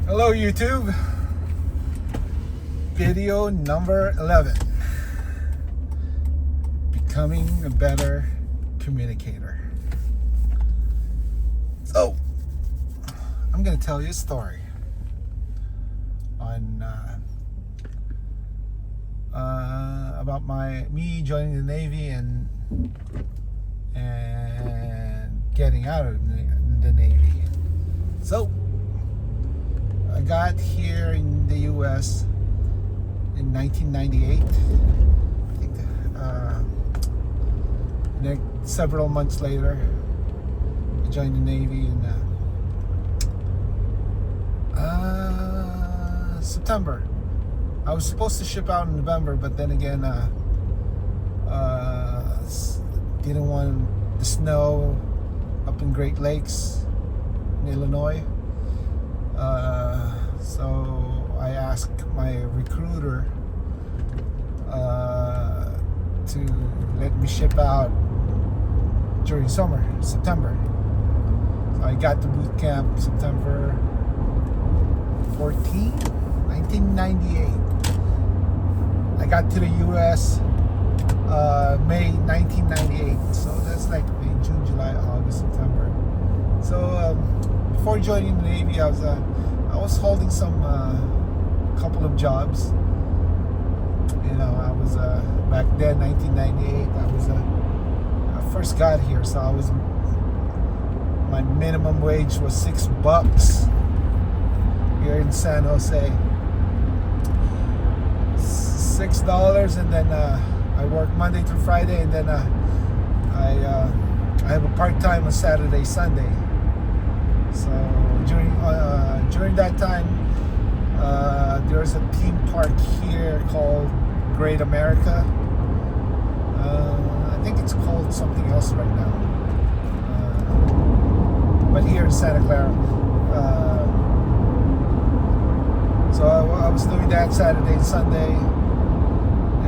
Hello YouTube. Video number 11. Becoming a better communicator. So, I'm going to tell you a story on about me joining the Navy and getting out of the Navy. So, I got here in the U.S. in 1998. I think several months later, I joined the Navy in September. I was supposed to ship out in November, but then again, didn't want the snow up in Great Lakes in Illinois. So I asked my recruiter to let me ship out during September. So I got to boot camp September 14, 1998. I got to the U.S. May 1998. So that's like May, June, July, August, September. So before joining the Navy, I was holding some couple of jobs. You know, I was back then, 1998. I first got here, so my minimum wage was $6 here in San Jose. $6, and then I work Monday through Friday, and then I have a part-time on Saturday, Sunday. So during that time, there's a theme park here called Great America. I think it's called something else right now. But here in Santa Clara. So I was doing that Saturday and Sunday.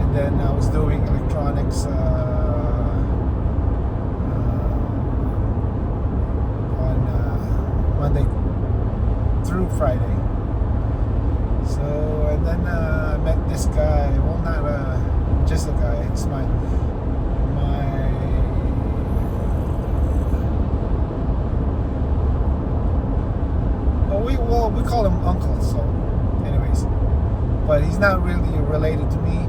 And then I was doing electronics on Monday through Friday. So, and then I met this guy. Well, not just a guy. It's my we call him Uncle. So, anyways, but he's not really related to me.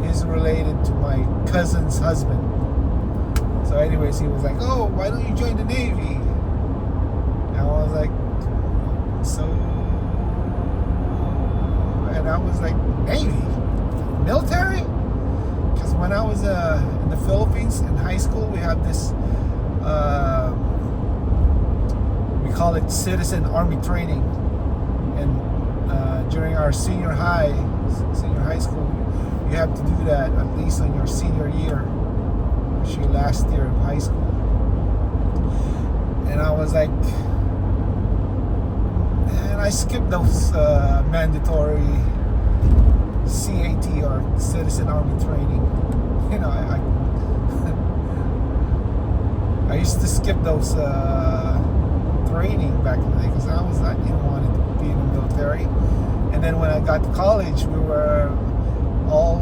He's related to my cousin's husband. So, anyways, he was like, "Oh, why don't you join the Navy?" And I was like, "So." And I was like, Navy? Military? Because when I was in the Philippines in high school, we had this, we call it citizen army training. And during our senior high school, you have to do that at least on your senior year, which is your last year of high school. And I was like, and I skipped those mandatory CAT or Citizen Army Training. You know, I used to skip those training back in the day because I didn't want to be in the military. And then when I got to college, we were all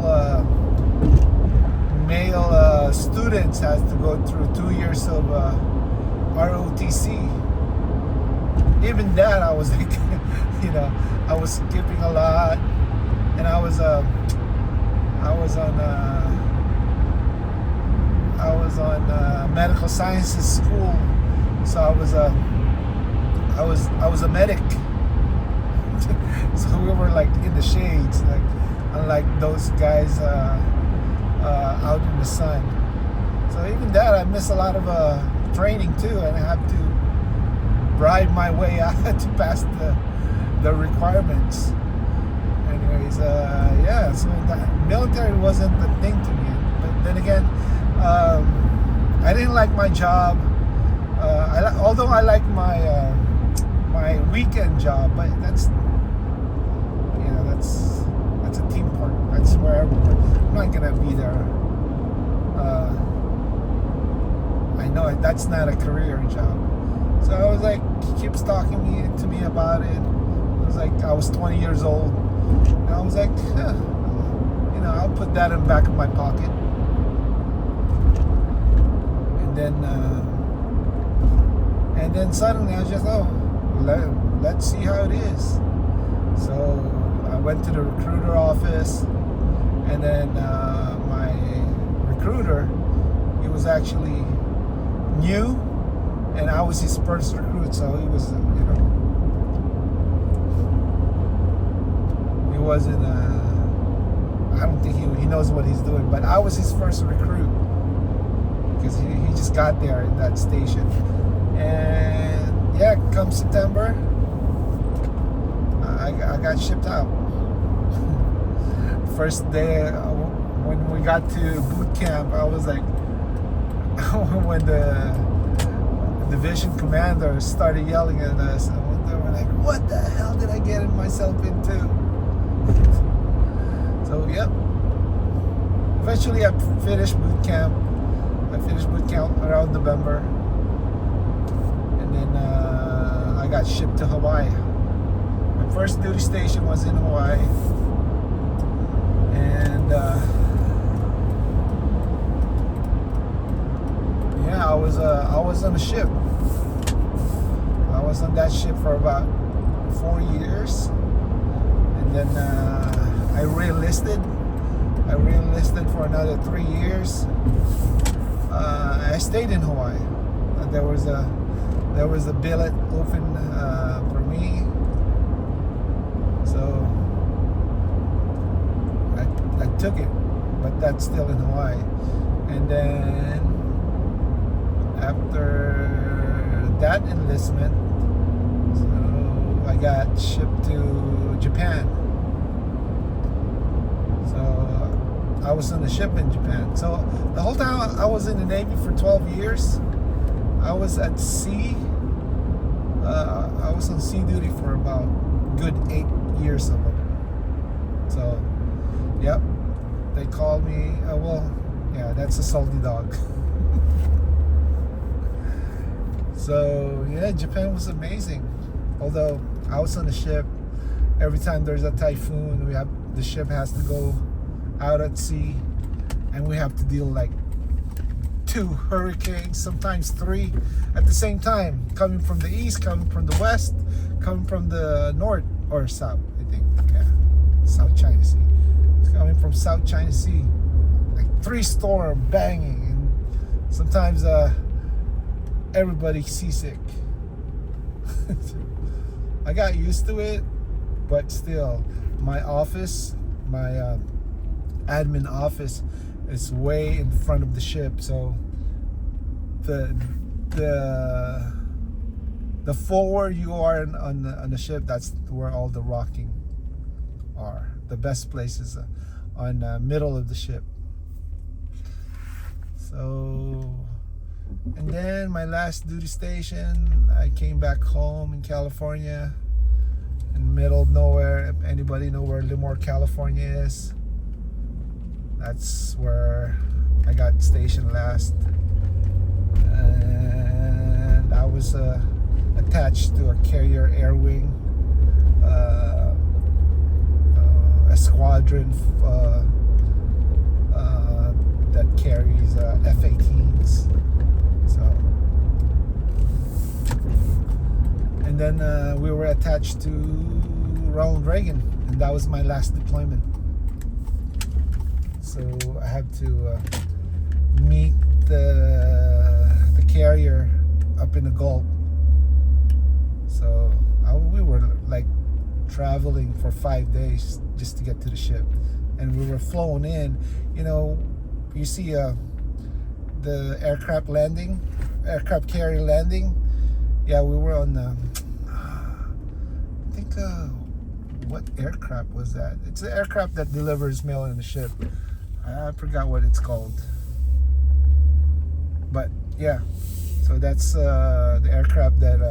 male students had to go through 2 years of ROTC. Even that, I was like, you know, I was skipping a lot, and I was on medical sciences school, so I was a medic. So we were like in the shades, like unlike those guys out in the sun. So even that, I missed a lot of training too, and I have to bribe my way out to pass the requirements. Anyways, yeah, so the military wasn't the thing to me. But then again, I didn't like my job. Although I like my my weekend job, but that's a team park. That's where I'm not gonna be there. I know that's not a career job. So I was like, he keeps talking to me about it. I was I was 20 years old, and I was like, huh, I'll put that in the back of my pocket. And then suddenly I was just, let's see how it is. So I went to the recruiter office, and then my recruiter, he was actually new, and I was his first recruit, so he was, he wasn't, I don't think he knows what he's doing, but I was his first recruit, because he just got there in that station. And yeah, come September, I got shipped out. First day when we got to boot camp, I was like, when the division commander started yelling at us, and they were like, what the hell did I get myself into? So yep, eventually I finished boot camp. I finished boot camp around November, and then I got shipped to Hawaii. My first duty station was in Hawaii, and yeah, I was on a ship. I was on that ship for about 4 years, and then I re-enlisted. For another 3 years. I stayed in Hawaii. There was a billet open for me, so I took it. But that's still in Hawaii. And then after that enlistment, so I got shipped to Japan. I was on the ship in Japan. So the whole time I was in the Navy for 12 years, I was at sea. I was on sea duty for about good 8 years of it. So, yep, they called me. That's a salty dog. So yeah, Japan was amazing. Although I was on the ship, every time there's a typhoon, the ship has to go out at sea, and we have to deal like 2 hurricanes, sometimes 3 at the same time, coming from the east, coming from the west, coming from the north or south, I think. Yeah, South China Sea. It's coming from South China Sea, like 3 storms banging, and sometimes everybody's seasick. I got used to it, but still, my office, my admin office is way in front of the ship, so the forward you are on the ship, that's where all the rocking are. The best places on the middle of the ship. So, and then my last duty station, I came back home in California, in the middle of nowhere. If anybody know where Lemoore, California is, that's where I got stationed last. And I was attached to a carrier air wing, a squadron that carries F-18s. So, and then we were attached to Ronald Reagan, and that was my last deployment. So I had to meet the carrier up in the Gulf. So we were like traveling for 5 days just to get to the ship, and we were flown in. You see the aircraft carrier landing. Yeah, we were on the, I think, what aircraft was that? It's an aircraft that delivers mail in the ship. I forgot what it's called. But yeah, so that's the aircraft that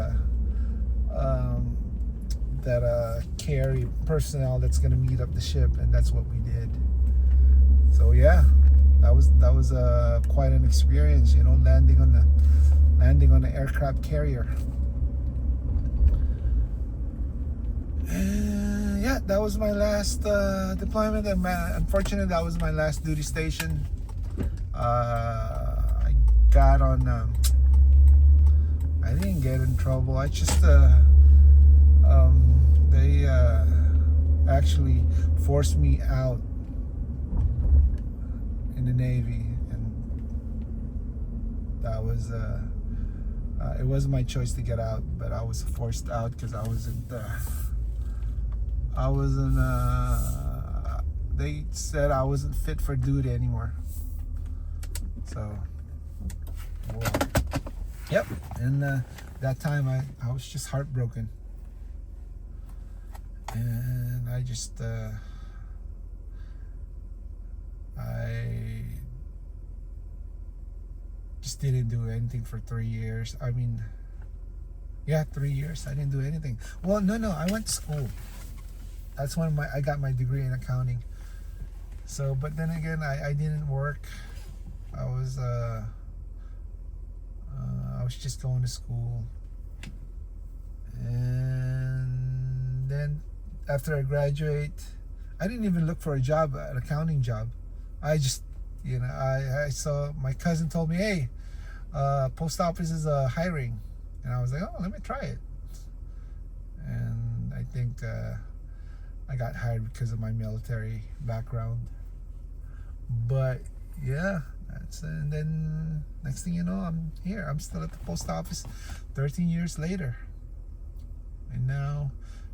carry personnel that's gonna meet up the ship, and that's what we did. So yeah, that was quite an experience, landing on the aircraft carrier. And that was my last deployment, and unfortunately, that was my last duty station. I got on. I didn't get in trouble. I just they actually forced me out in the Navy, and that was it wasn't my choice to get out, but I was forced out because I wasn't they said I wasn't fit for duty anymore. So well, yep. And that time I was just heartbroken, and I just didn't do anything for 3 years. I mean, yeah, 3 years. I didn't do anything. Well, no, I went to school. That's when I got my degree in accounting. So, but then again, I didn't work. I was just going to school, and then after I graduate, I didn't even look for a job, an accounting job. I just, I saw my cousin told me, hey, post office is hiring, and I was like, oh, let me try it. And I think I got hired because of my military background. But yeah, and then next thing you know, I'm here. I'm still at the post office 13 years later. And now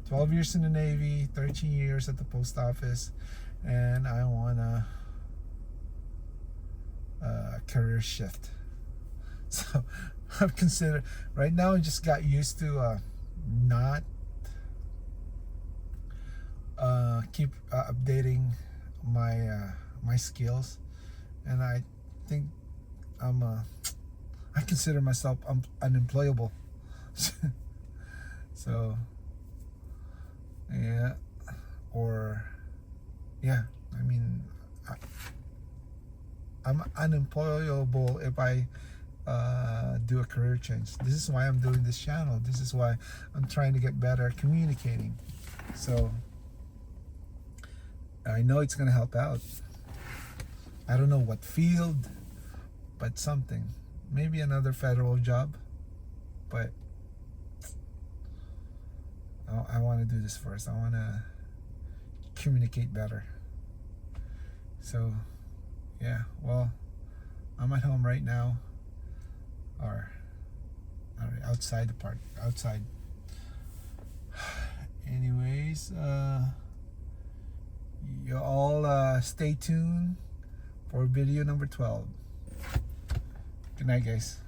12 years in the Navy, 13 years at the post office, and I want a career shift. So I've considered right now. I just got used to not keep updating my skills, and I think I consider myself unemployable. So yeah, I mean, I'm unemployable if I do a career change. This is why I'm doing this channel. This is why I'm trying to get better at communicating. So I know it's gonna help out. I don't know what field, but something. Maybe another federal job, but I want to do this first. I want to communicate better. So yeah, well, I'm at home right now, or outside. Anyways, you all stay tuned for video number 12. Good night, guys.